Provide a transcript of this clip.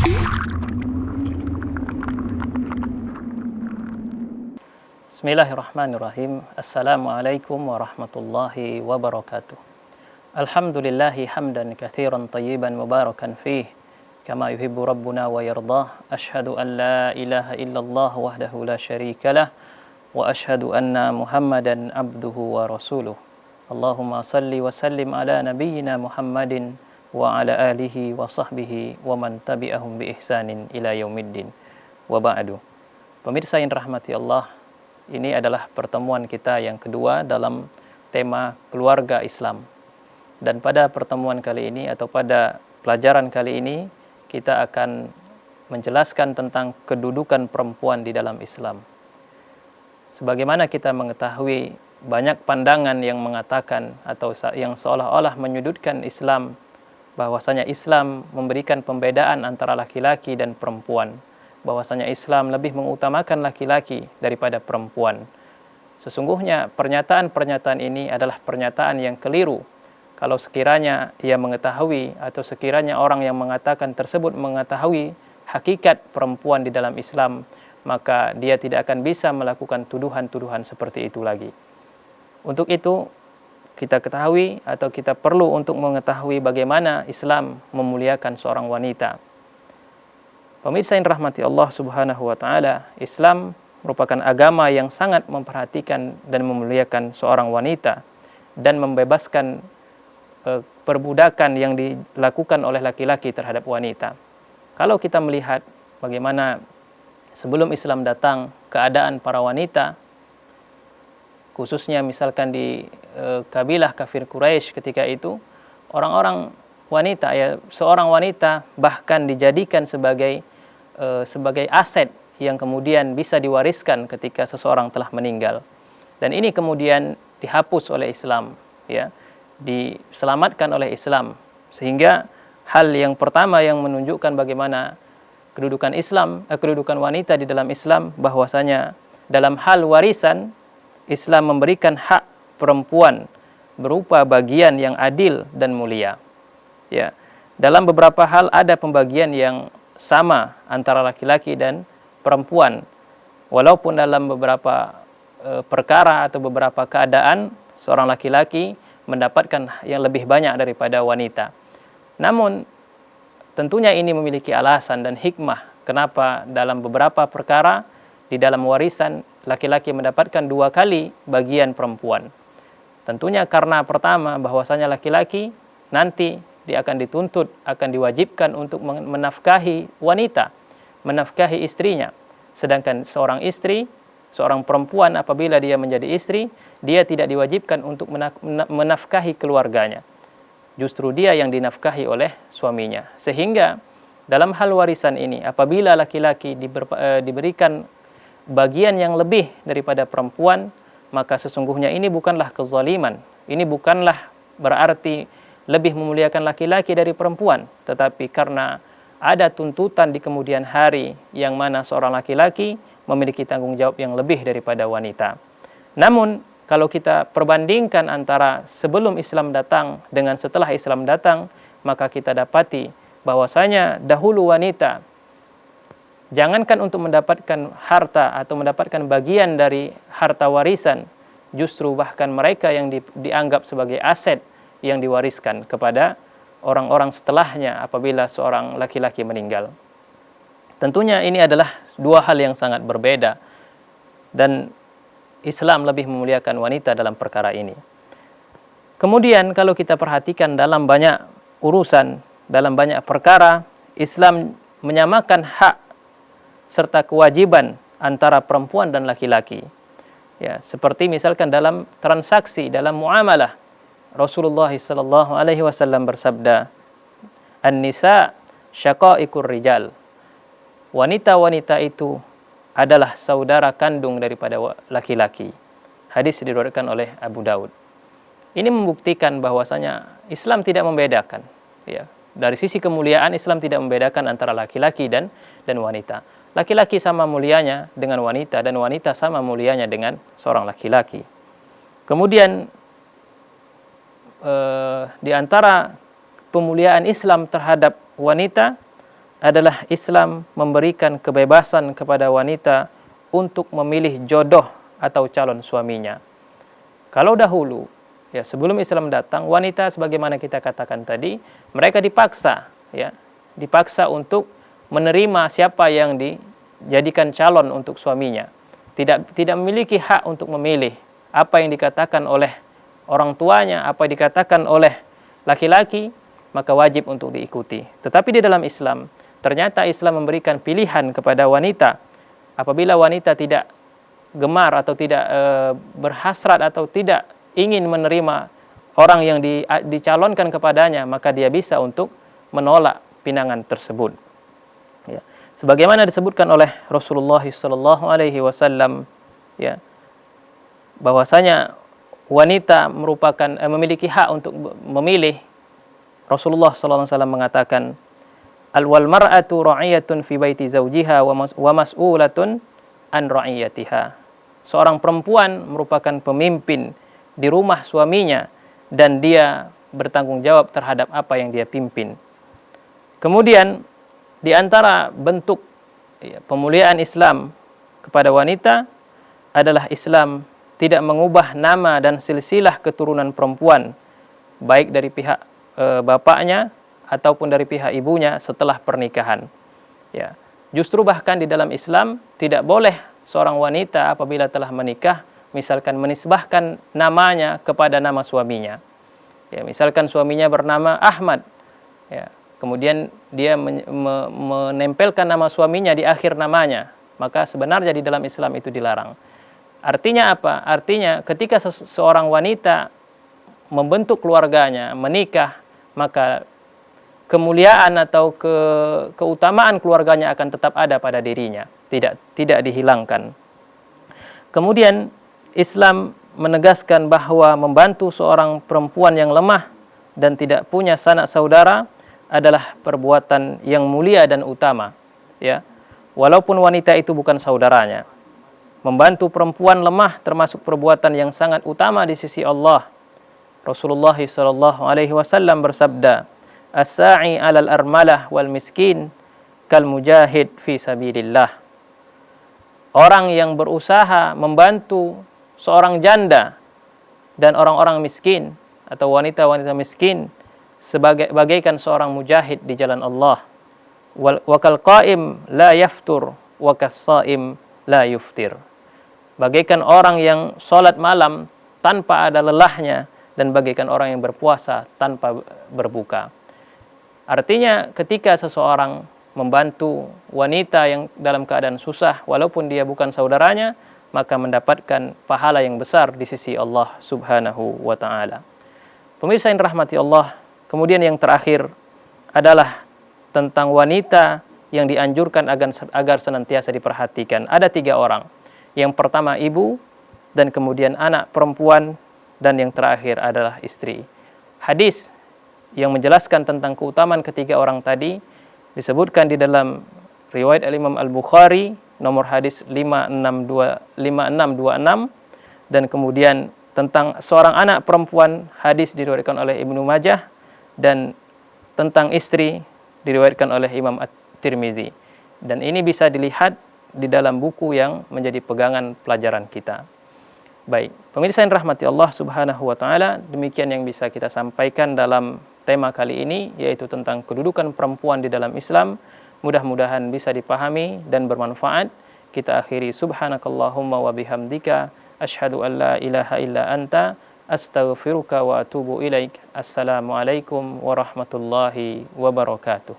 Bismillahirrahmanirrahim. Assalamualaikum warahmatullahi wabarakatuh. Alhamdulillahi hamdan katsiran tayyiban mubarakan fih kama yuhibbu rabbuna wa yardah. Asyhadu an la ilaha illallah wahdahu la syarikalah wa asyhadu anna Muhammadan abduhu wa rasuluh. Allahumma salli wa sallim ala nabiyyina Muhammadin wa ala alihi wa sahbihi wa man tabi'ahum bi ihsanin ila yaumiddin. Wa ba'du. Pemirsa yang rahmati Allah, ini adalah pertemuan kita yang kedua dalam tema keluarga Islam. Dan pada pertemuan kali ini atau pada pelajaran kali ini kita akan menjelaskan tentang kedudukan perempuan di dalam Islam. Sebagaimana kita mengetahui, banyak pandangan yang mengatakan atau yang seolah-olah menyudutkan Islam, bahwasanya Islam memberikan pembedaan antara laki-laki dan perempuan, bahwasanya Islam lebih mengutamakan laki-laki daripada perempuan. Sesungguhnya pernyataan-pernyataan ini adalah pernyataan yang keliru. Kalau sekiranya ia mengetahui atau sekiranya orang yang mengatakan tersebut mengetahui hakikat perempuan di dalam Islam, maka dia tidak akan bisa melakukan tuduhan-tuduhan seperti itu lagi. Untuk itu, kita ketahui atau kita perlu untuk mengetahui bagaimana Islam memuliakan seorang wanita. Pemirsa yang rahmati Allah Subhanahu wa taala, Islam merupakan agama yang sangat memperhatikan dan memuliakan seorang wanita dan membebaskan perbudakan yang dilakukan oleh laki-laki terhadap wanita. Kalau kita melihat bagaimana sebelum Islam datang, keadaan para wanita, khususnya misalkan di kabilah kafir Quraisy ketika itu, orang-orang wanita, ya seorang wanita bahkan dijadikan sebagai aset yang kemudian bisa diwariskan ketika seseorang telah meninggal. Dan ini kemudian dihapus oleh Islam, ya, diselamatkan oleh Islam, sehingga hal yang pertama yang menunjukkan bagaimana kedudukan kedudukan wanita di dalam Islam, bahwasanya dalam hal warisan Islam memberikan hak perempuan berupa bagian yang adil dan mulia. Ya, dalam beberapa hal ada pembagian yang sama antara laki-laki dan perempuan, walaupun dalam beberapa perkara atau beberapa keadaan seorang laki-laki mendapatkan yang lebih banyak daripada wanita. Namun tentunya ini memiliki alasan dan hikmah kenapa dalam beberapa perkara di dalam warisan laki-laki mendapatkan 2 kali bagian perempuan. Tentunya karena pertama, bahwasanya laki-laki nanti dia akan dituntut, akan diwajibkan untuk menafkahi wanita, menafkahi istrinya. Sedangkan seorang istri, seorang perempuan apabila dia menjadi istri, dia tidak diwajibkan untuk menafkahi keluarganya. Justru dia yang dinafkahi oleh suaminya. Sehingga dalam hal warisan ini, apabila laki-laki diberikan bagian yang lebih daripada perempuan, maka sesungguhnya ini bukanlah kezaliman. Ini bukanlah berarti lebih memuliakan laki-laki dari perempuan, tetapi karena ada tuntutan di kemudian hari yang mana seorang laki-laki memiliki tanggung jawab yang lebih daripada wanita. Namun kalau kita perbandingkan antara sebelum Islam datang dengan setelah Islam datang, maka kita dapati bahwasanya dahulu wanita, jangankan untuk mendapatkan harta atau mendapatkan bagian dari harta warisan, justru bahkan mereka yang dianggap sebagai aset yang diwariskan kepada orang-orang setelahnya apabila seorang laki-laki meninggal. Tentunya ini adalah 2 hal yang sangat berbeda, dan Islam lebih memuliakan wanita dalam perkara ini. Kemudian kalau kita perhatikan dalam banyak urusan, dalam banyak perkara, Islam menyamakan hak serta kewajiban antara perempuan dan laki-laki. Ya, seperti misalkan dalam transaksi, dalam muamalah, Rasulullah sallallahu alaihi wasallam bersabda, "An-nisa syaqaiqur rijal." Wanita-wanita itu adalah saudara kandung daripada laki-laki. Hadis diriwayatkan oleh Abu Daud. Ini membuktikan bahwasanya Islam tidak membedakan, ya. Dari sisi kemuliaan Islam tidak membedakan antara laki-laki dan wanita. Laki-laki sama mulianya dengan wanita dan wanita sama mulianya dengan seorang laki-laki. Kemudian di antara pemuliaan Islam terhadap wanita adalah Islam memberikan kebebasan kepada wanita untuk memilih jodoh atau calon suaminya. Kalau dahulu, ya sebelum Islam datang, wanita sebagaimana kita katakan tadi, mereka dipaksa, ya, dipaksa untuk menerima siapa yang dijadikan calon untuk suaminya. Tidak memiliki hak untuk memilih apa yang dikatakan oleh orang tuanya, apa yang dikatakan oleh laki-laki, maka wajib untuk diikuti. Tetapi di dalam Islam, ternyata Islam memberikan pilihan kepada wanita. Apabila wanita tidak gemar atau tidak berhasrat atau tidak ingin menerima orang yang dicalonkan kepadanya, maka dia bisa untuk menolak pinangan tersebut. Ya. Sebagaimana disebutkan oleh Rasulullah SAW, ya, bahwasanya wanita merupakan memiliki hak untuk memilih. Rasulullah SAW mengatakan, al-wal mar'atu ra'iyatun fi baiti zawjiha wa mas'ulatun an ra'iyatiha. Seorang perempuan merupakan pemimpin di rumah suaminya dan dia bertanggung jawab terhadap apa yang dia pimpin. Kemudian di antara bentuk pemuliaan Islam kepada wanita adalah Islam tidak mengubah nama dan silsilah keturunan perempuan, baik dari pihak bapaknya ataupun dari pihak ibunya setelah pernikahan. Ya, justru bahkan di dalam Islam tidak boleh seorang wanita apabila telah menikah, misalkan menisbahkan namanya kepada nama suaminya. Ya, misalkan suaminya bernama Ahmad, ya, kemudian dia menempelkan nama suaminya di akhir namanya, maka sebenarnya di dalam Islam itu dilarang. Artinya apa? Artinya ketika seorang wanita membentuk keluarganya, menikah, maka kemuliaan atau keutamaan keluarganya akan tetap ada pada dirinya, tidak dihilangkan. Kemudian Islam menegaskan bahwa membantu seorang perempuan yang lemah dan tidak punya sanak saudara adalah perbuatan yang mulia dan utama, ya. Walaupun wanita itu bukan saudaranya. Membantu perempuan lemah termasuk perbuatan yang sangat utama di sisi Allah. Rasulullah SAW bersabda, as-sa'i 'alal armalah wal miskin kal mujahid fi sabilillah. Orang yang berusaha membantu seorang janda dan orang-orang miskin atau wanita-wanita miskin bagaikan seorang mujahid di jalan Allah. Wa kal qa'im la yaftur wa kas sha'im la yuftir. Bagaikan orang yang salat malam tanpa ada lelahnya dan bagaikan orang yang berpuasa tanpa berbuka. Artinya ketika seseorang membantu wanita yang dalam keadaan susah walaupun dia bukan saudaranya, maka mendapatkan pahala yang besar di sisi Allah Subhanahu wa taala. Pemirsa yang rahmati Allah, kemudian yang terakhir adalah tentang wanita yang dianjurkan agar senantiasa diperhatikan. Ada 3 orang. Yang pertama ibu, dan kemudian anak perempuan, dan yang terakhir adalah istri. Hadis yang menjelaskan tentang keutamaan ketiga orang tadi disebutkan di dalam riwayat Al-Imam Al-Bukhari nomor hadis 5626, dan kemudian tentang seorang anak perempuan hadis diriwayatkan oleh Ibnu Majah, dan tentang istri diriwayatkan oleh Imam At-Tirmizi. Dan ini bisa dilihat di dalam buku yang menjadi pegangan pelajaran kita. Baik, pemirsa yang rahmati Allah Subhanahu wa taala, demikian yang bisa kita sampaikan dalam tema kali ini, yaitu tentang kedudukan perempuan di dalam Islam. Mudah-mudahan bisa dipahami dan bermanfaat. Kita akhiri subhanakallahumma wa bihamdika asyhadu an la ilaha illa anta astaghfiruka wa atubu ilaik. Assalamualaikum warahmatullahi wabarakatuh.